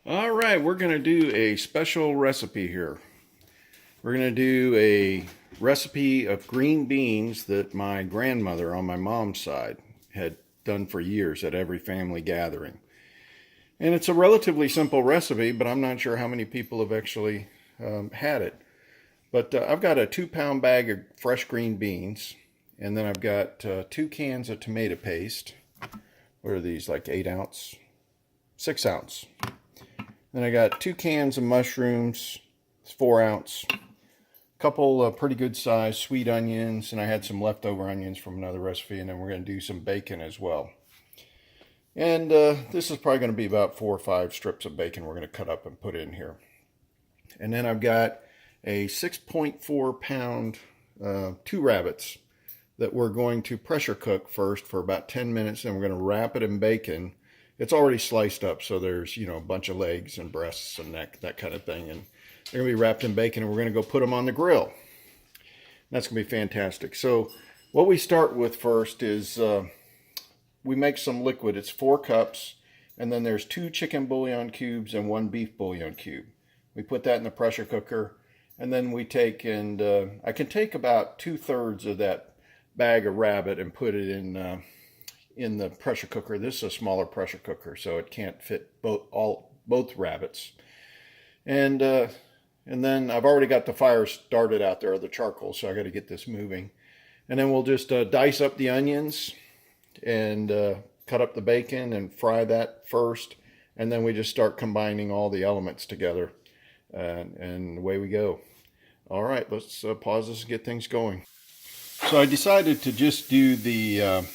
All right, we're going to do a special recipe here. We're going to do a recipe of green beans that my grandmother on my mom's side had done for years at every family gathering. And it's a relatively simple recipe, but I'm not sure how many people have actually had it. But I've got a 2-pound bag of fresh green beans, and then I've got 2 cans of tomato paste. What are these, like 8 ounce? 6 ounce. Then I got 2 cans of mushrooms, it's 4 ounce. A couple of pretty good sized sweet onions, and I had some leftover onions from another recipe, and then we're going to do some bacon as well. And this is probably going to be about 4 or 5 strips of bacon we're going to cut up and put in here. And then I've got a 6.4 pound 2 rabbits that we're going to pressure cook first for about 10 minutes, and we're going to wrap it in bacon. It's already sliced up, so there's, a bunch of legs and breasts and neck, that kind of thing. And they're going to be wrapped in bacon, and we're going to go put them on the grill. That's going to be fantastic. So what we start with first is we make some liquid. It's 4 cups, and then there's 2 chicken bouillon cubes and 1 beef bouillon cube. We put that in the pressure cooker, and then we take and I can take about 2/3 of that bag of rabbit and put it in the pressure cooker. This is a smaller pressure cooker, so it can't fit both rabbits. And then I've already got the fire started out there, the charcoal, so I got to get this moving. And then we'll just dice up the onions and cut up the bacon and fry that first. And then we just start combining all the elements together, and away we go. All right, let's pause this and get things going. So I decided to just do the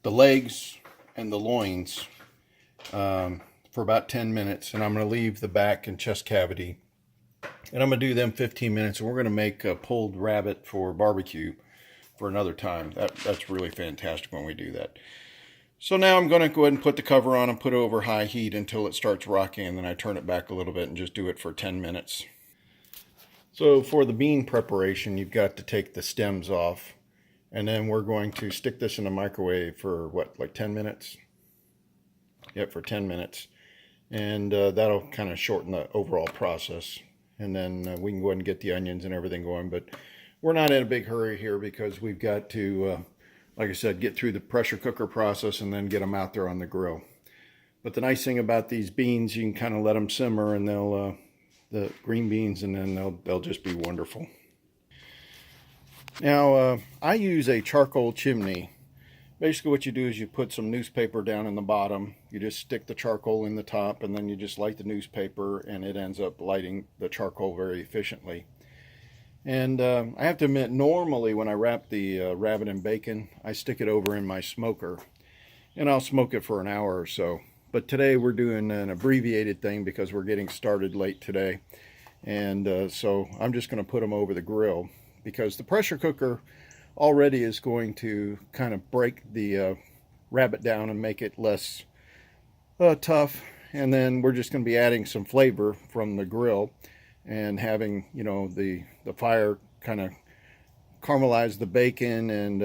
legs and the loins for about 10 minutes, and I'm going to leave the back and chest cavity, and I'm going to do them 15 minutes, and we're going to make a pulled rabbit for barbecue for another time. That's really fantastic when we do that. So now I'm going to go ahead and put the cover on and put it over high heat until it starts rocking, and then I turn it back a little bit and just do it for 10 minutes. So for the bean preparation, you've got to take the stems off. And then we're going to stick this in the microwave for what, like 10 minutes? Yep, for 10 minutes. And that'll kind of shorten the overall process. And then we can go ahead and get the onions and everything going. But we're not in a big hurry here because we've got to, like I said, get through the pressure cooker process and then get them out there on the grill. But the nice thing about these beans, you can kind of let them simmer, and they'll, the green beans, and then they'll just be wonderful. Now, I use a charcoal chimney. Basically what you do is you put some newspaper down in the bottom. You just stick the charcoal in the top, and then you just light the newspaper, and it ends up lighting the charcoal very efficiently. And I have to admit, normally when I wrap the rabbit in bacon, I stick it over in my smoker, and I'll smoke it for an hour or so. But today we're doing an abbreviated thing because we're getting started late today. And so I'm just going to put them over the grill, because the pressure cooker already is going to kind of break the rabbit down and make it less tough. And then we're just going to be adding some flavor from the grill and having, the fire kind of caramelize the bacon and,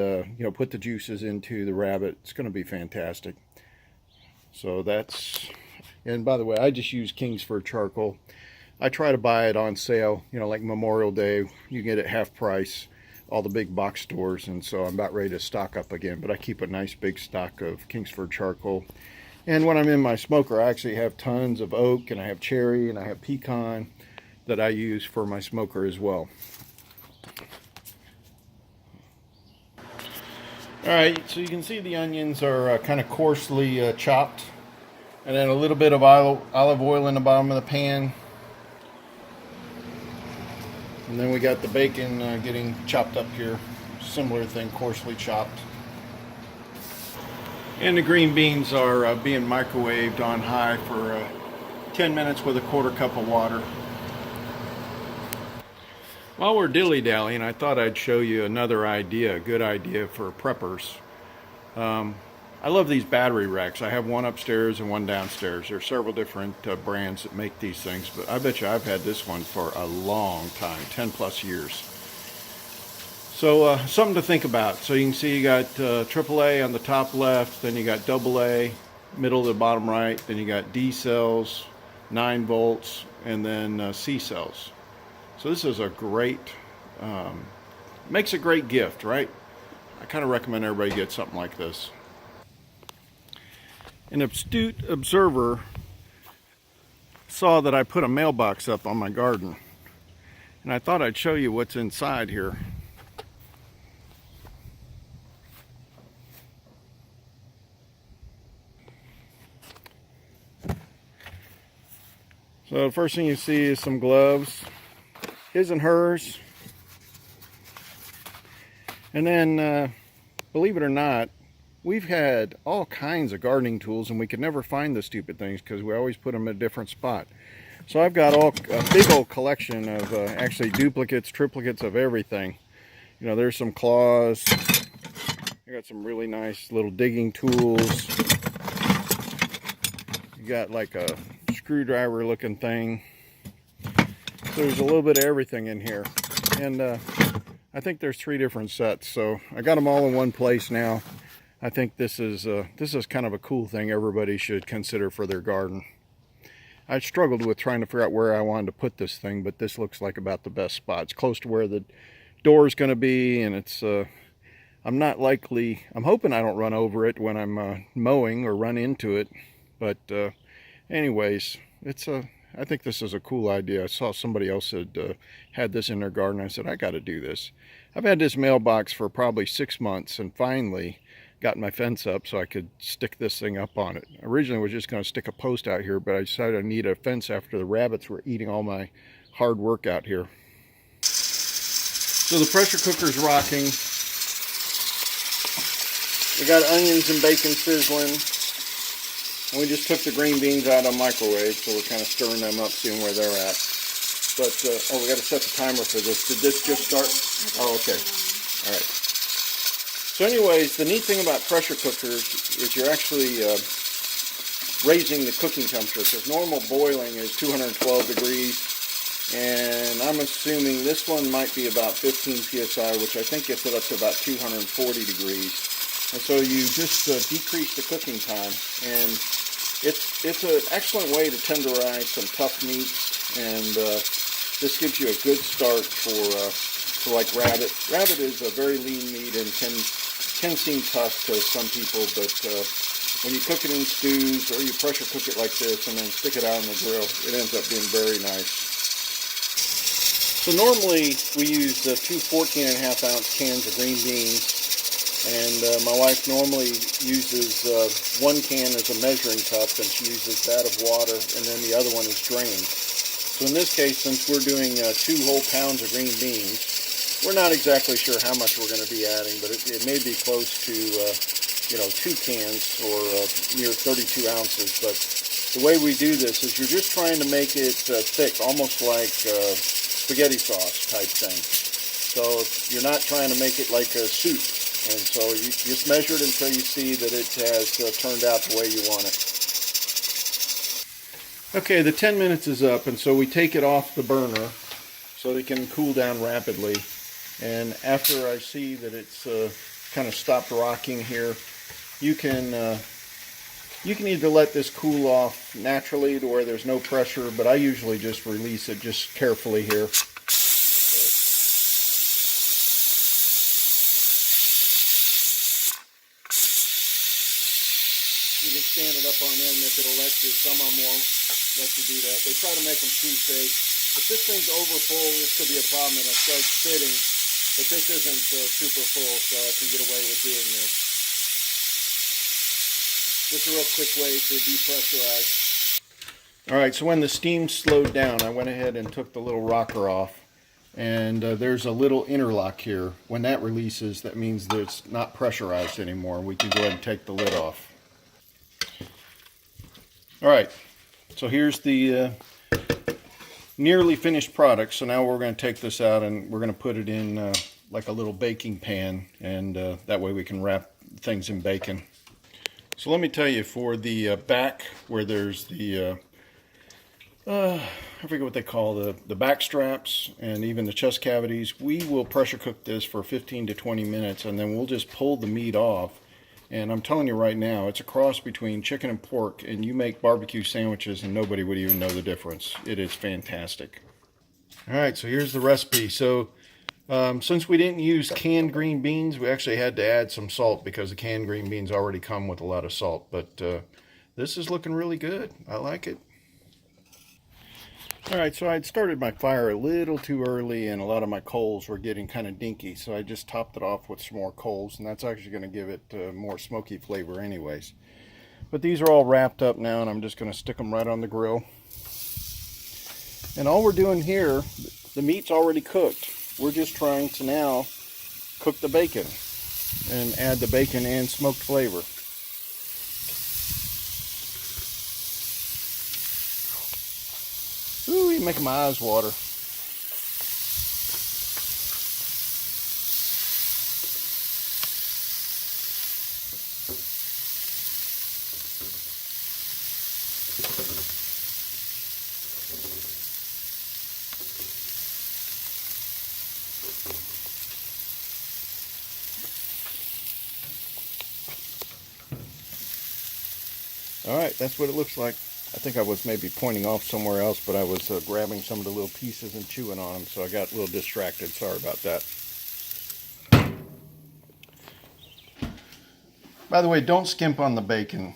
put the juices into the rabbit. It's going to be fantastic. So and by the way, I just use Kingsford charcoal. I try to buy it on sale, like Memorial Day. You get it half price, all the big box stores, and so I'm about ready to stock up again. But I keep a nice big stock of Kingsford charcoal. And when I'm in my smoker, I actually have tons of oak, and I have cherry, and I have pecan that I use for my smoker as well. All right, so you can see the onions are kind of coarsely chopped. And then a little bit of olive oil in the bottom of the pan. And then we got the bacon getting chopped up here. Similar thing, coarsely chopped. And the green beans are being microwaved on high for 10 minutes with a 1/4 cup of water. While we're dilly-dallying, I thought I'd show you another idea, a good idea for preppers. I love these battery racks. I have one upstairs and one downstairs. There are several different brands that make these things, but I bet you I've had this one for a long time, 10 plus years. So something to think about. So you can see you got AAA on the top left, then you got AA, middle to the bottom right. Then you got D cells, 9 volts, and then C cells. So this is a great, makes a great gift, right? I kind of recommend everybody get something like this. An astute observer saw that I put a mailbox up on my garden, and I thought I'd show you what's inside here. So the first thing you see is some gloves, his and hers. And then, believe it or not, we've had all kinds of gardening tools and we could never find the stupid things because we always put them in a different spot. So I've got a big old collection of actually duplicates, triplicates of everything. You know, there's some claws. I got some really nice little digging tools. You got like a screwdriver looking thing. So there's a little bit of everything in here. And I think there's 3 different sets. So I got them all in one place now. I think this is kind of a cool thing everybody should consider for their garden. I struggled with trying to figure out where I wanted to put this thing, but this looks like about the best spot. It's close to where the door is going to be, and it's I'm hoping I don't run over it when I'm mowing or run into it. But anyways, I think this is a cool idea. I saw somebody else had this in their garden. I said, I got to do this. I've had this mailbox for probably 6 months, and finally got my fence up so I could stick this thing up on it. Originally I was just going to stick a post out here, but I decided I need a fence after the rabbits were eating all my hard work out here. So the pressure cooker's rocking. We got onions and bacon sizzling. And we just took the green beans out of the microwave, so we're kind of stirring them up, seeing where they're at. But, oh, we got to set the timer for this. Did this just start? Oh, okay. All right. So anyways, the neat thing about pressure cookers is you're actually raising the cooking temperature, because normal boiling is 212 degrees, and I'm assuming this one might be about 15 psi, which I think gets it up to about 240 degrees. And so you just decrease the cooking time, and it's an excellent way to tenderize some tough meats, and this gives you a good start for like rabbit. Rabbit is a very lean meat and can seem tough to some people, but when you cook it in stews or you pressure cook it like this and then stick it out on the grill, it ends up being very nice. So normally we use 2 14.5-ounce cans of green beans, and my wife normally uses 1 can as a measuring cup, and she uses that of water, and then the other one is drained. So in this case, since we're doing 2 whole pounds of green beans, we're not exactly sure how much we're going to be adding, but it may be close to, 2 cans or near 32 ounces. But the way we do this is you're just trying to make it thick, almost like spaghetti sauce type thing. So you're not trying to make it like a soup. And so you just measure it until you see that it has turned out the way you want it. Okay, the 10 minutes is up, and so we take it off the burner so it can cool down rapidly. And after I see that it's kind of stopped rocking here, you can either let this cool off naturally to where there's no pressure, but I usually just release it just carefully here. You can stand it up on end if it'll let you. Some of them won't let you do that. They try to make them too safe. If this thing's over full, this could be a problem and it'll start spitting. But this isn't super full, so I can get away with doing this. This is a real quick way to depressurize. Alright, so when the steam slowed down, I went ahead and took the little rocker off. And there's a little interlock here. When that releases, that means that it's not pressurized anymore. We can go ahead and take the lid off. Alright, so here's the nearly finished product. So now we're going to take this out and we're going to put it in like a little baking pan, and that way we can wrap things in bacon. So let me tell you, for the back where there's the I forget what they call the back straps and even the chest cavities, we will pressure cook this for 15 to 20 minutes, and then we'll just pull the meat off And I'm telling you right now, it's a cross between chicken and pork, and you make barbecue sandwiches and nobody would even know the difference. It is fantastic. All right, so here's the recipe. So since we didn't use canned green beans, we actually had to add some salt because the canned green beans already come with a lot of salt. But this is looking really good. I like it. All right, so I'd started my fire a little too early and a lot of my coals were getting kind of dinky. So I just topped it off with some more coals, and that's actually going to give it more smoky flavor anyways. But these are all wrapped up now, and I'm just going to stick them right on the grill. And all we're doing here, the meat's already cooked. We're just trying to now cook the bacon and add the bacon and smoked flavor. Ooh, you're making my eyes water. All right, that's what it looks like. I think I was maybe pointing off somewhere else, but I was grabbing some of the little pieces and chewing on them, so I got a little distracted. Sorry about that. By the way, don't skimp on the bacon.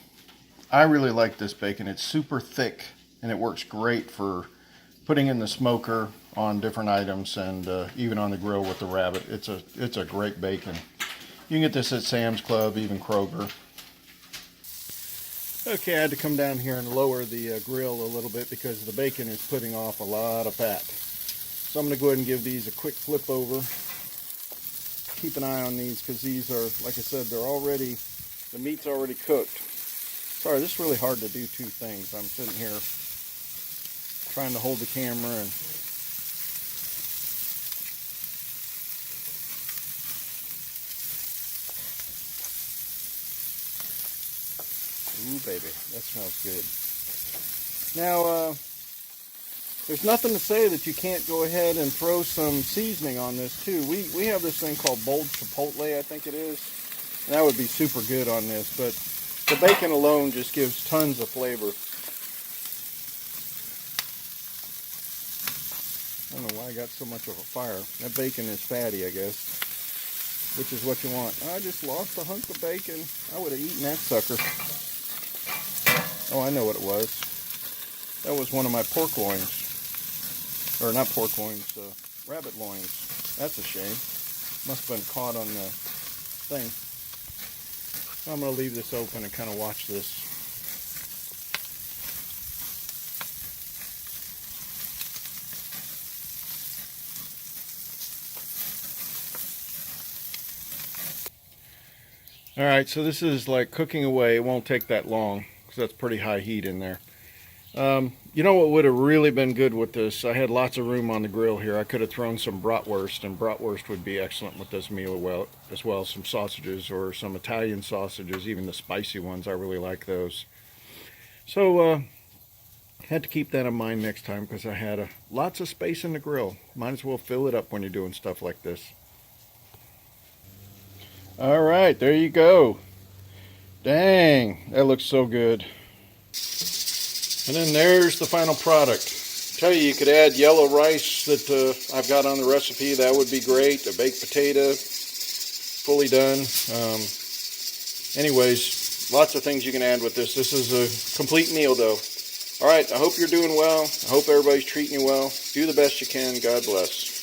I really like this bacon. It's super thick, and it works great for putting in the smoker on different items and even on the grill with the rabbit. It's a great bacon. You can get this at Sam's Club, even Kroger. Okay, I had to come down here and lower the grill a little bit because the bacon is putting off a lot of fat. So I'm going to go ahead and give these a quick flip over. Keep an eye on these because these are, like I said, the meat's already cooked. Sorry, this is really hard to do two things. I'm sitting here trying to hold the camera and ooh, baby, that smells good. Now, there's nothing to say that you can't go ahead and throw some seasoning on this too. We have this thing called bold chipotle, I think it is. And that would be super good on this, but the bacon alone just gives tons of flavor. I don't know why I got so much of a fire. That bacon is fatty, I guess, which is what you want. I just lost a hunk of bacon. I would have eaten that sucker. Oh, I know what it was. That was one of my pork loins. Or not pork loins, rabbit loins. That's a shame. Must have been caught on the thing. I'm going to leave this open and kind of watch this. Alright, so this is like cooking away. It won't take that long because that's pretty high heat in there. You know what would have really been good with this? I had lots of room on the grill here. I could have thrown some bratwurst, and bratwurst would be excellent with this meal as well. Some sausages or some Italian sausages, even the spicy ones. I really like those. So, had to keep that in mind next time because I had lots of space in the grill. Might as well fill it up when you're doing stuff like this. All right, there you go. Dang, that looks so good. And then there's the final product. Tell you could add yellow rice that I've got on the recipe. That would be great. A baked potato, fully done. Anyways, lots of things you can add with this. This is a complete meal, though. All right, I hope you're doing well. I hope everybody's treating you well. Do the best you can. God bless.